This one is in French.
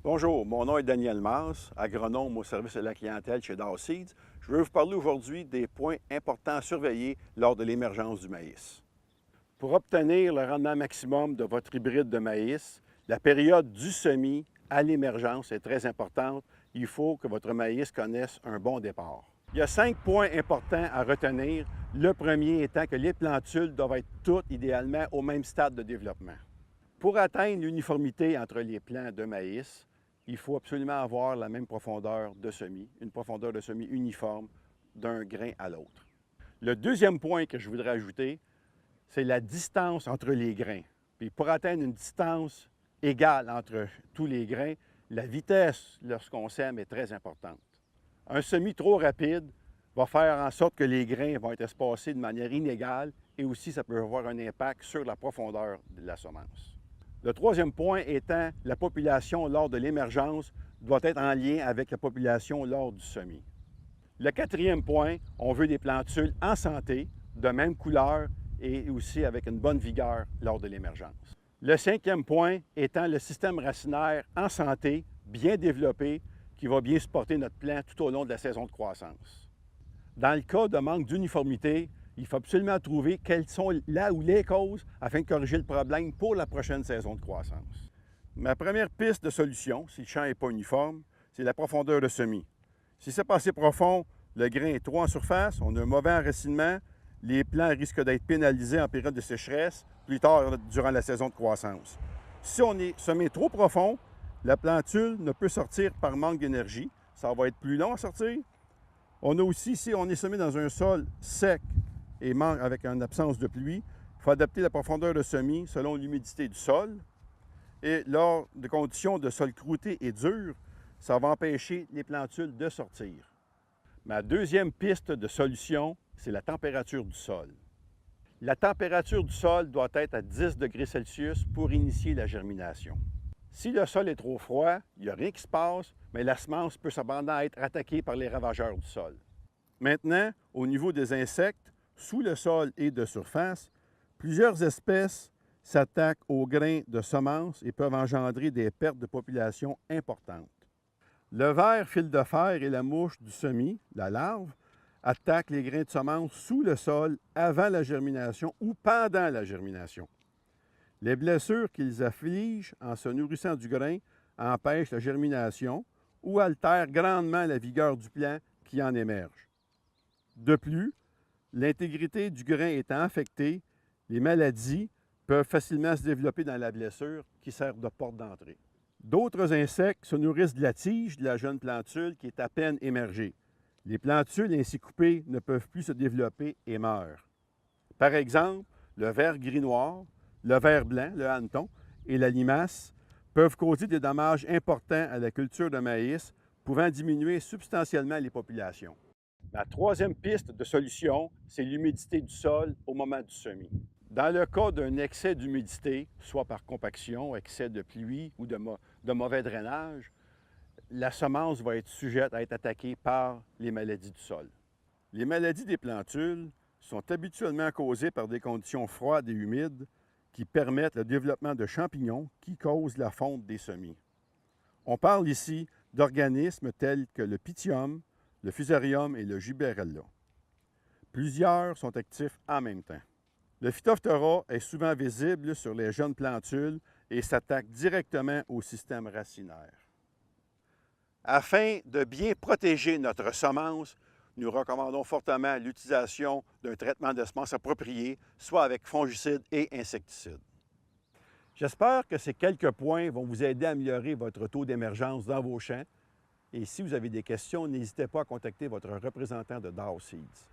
Bonjour, mon nom est Daniel Mars, agronome au service de la clientèle chez Dow Seeds. Je veux vous parler aujourd'hui des points importants à surveiller lors de l'émergence du maïs. Pour obtenir le rendement maximum de votre hybride de maïs, la période du semis à l'émergence est très importante. Il faut que votre maïs connaisse un bon départ. Il y a 5 points importants à retenir. Le premier étant que les plantules doivent être toutes idéalement au même stade de développement. Pour atteindre l'uniformité entre les plants de maïs, il faut absolument avoir la même profondeur de semis, une profondeur de semis uniforme d'un grain à l'autre. Le deuxième point que je voudrais ajouter, c'est la distance entre les grains. Puis pour atteindre une distance égale entre tous les grains, la vitesse lorsqu'on sème est très importante. Un semis trop rapide va faire en sorte que les grains vont être espacés de manière inégale et aussi ça peut avoir un impact sur la profondeur de la semence. Le troisième point étant la population lors de l'émergence doit être en lien avec la population lors du semis. Le quatrième point, on veut des plantules en santé, de même couleur et aussi avec une bonne vigueur lors de l'émergence. Le cinquième point étant le système racinaire en santé, bien développé, qui va bien supporter notre plant tout au long de la saison de croissance. Dans le cas de manque d'uniformité, il faut absolument trouver quelles sont là ou les causes afin de corriger le problème pour la prochaine saison de croissance. Ma première piste de solution, si le champ n'est pas uniforme, c'est la profondeur de semis. Si c'est pas assez profond, le grain est trop en surface, on a un mauvais enracinement, les plants risquent d'être pénalisés en période de sécheresse plus tard durant la saison de croissance. Si on est semé trop profond, la plantule ne peut sortir par manque d'énergie, ça va être plus long à sortir. On a aussi, si on est semé dans un sol sec et avec une absence de pluie, il faut adapter la profondeur de semis selon l'humidité du sol. Et lors de conditions de sol croûté et dur, ça va empêcher les plantules de sortir. Ma deuxième piste de solution, c'est la température du sol. La température du sol doit être à 10 degrés Celsius pour initier la germination. Si le sol est trop froid, il n'y a rien qui se passe, mais la semence peut cependant être attaquée par les ravageurs du sol. Maintenant, au niveau des insectes, sous le sol et de surface, plusieurs espèces s'attaquent aux grains de semences et peuvent engendrer des pertes de population importantes. Le ver fil de fer et la mouche du semis, la larve, attaquent les grains de semences sous le sol avant la germination ou pendant la germination. Les blessures qu'ils affligent en se nourrissant du grain empêchent la germination ou altèrent grandement la vigueur du plant qui en émerge. De plus, l'intégrité du grain étant affectée, les maladies peuvent facilement se développer dans la blessure qui sert de porte d'entrée. D'autres insectes se nourrissent de la tige de la jeune plantule qui est à peine émergée. Les plantules ainsi coupées ne peuvent plus se développer et meurent. Par exemple, le ver gris-noir, le ver blanc, le hanneton et la limace peuvent causer des dommages importants à la culture de maïs, pouvant diminuer substantiellement les populations. Ma troisième piste de solution, c'est l'humidité du sol au moment du semis. Dans le cas d'un excès d'humidité, soit par compaction, excès de pluie ou de mauvais drainage, la semence va être sujette à être attaquée par les maladies du sol. Les maladies des plantules sont habituellement causées par des conditions froides et humides qui permettent le développement de champignons qui causent la fonte des semis. On parle ici d'organismes tels que le pythium, le fusarium et le gibberella. Plusieurs sont actifs en même temps. Le Phytophthora est souvent visible sur les jeunes plantules et s'attaque directement au système racinaire. Afin de bien protéger notre semence, nous recommandons fortement l'utilisation d'un traitement de semences approprié, soit avec fongicides et insecticides. J'espère que ces quelques points vont vous aider à améliorer votre taux d'émergence dans vos champs. Et si vous avez des questions, n'hésitez pas à contacter votre représentant de Dow Seeds.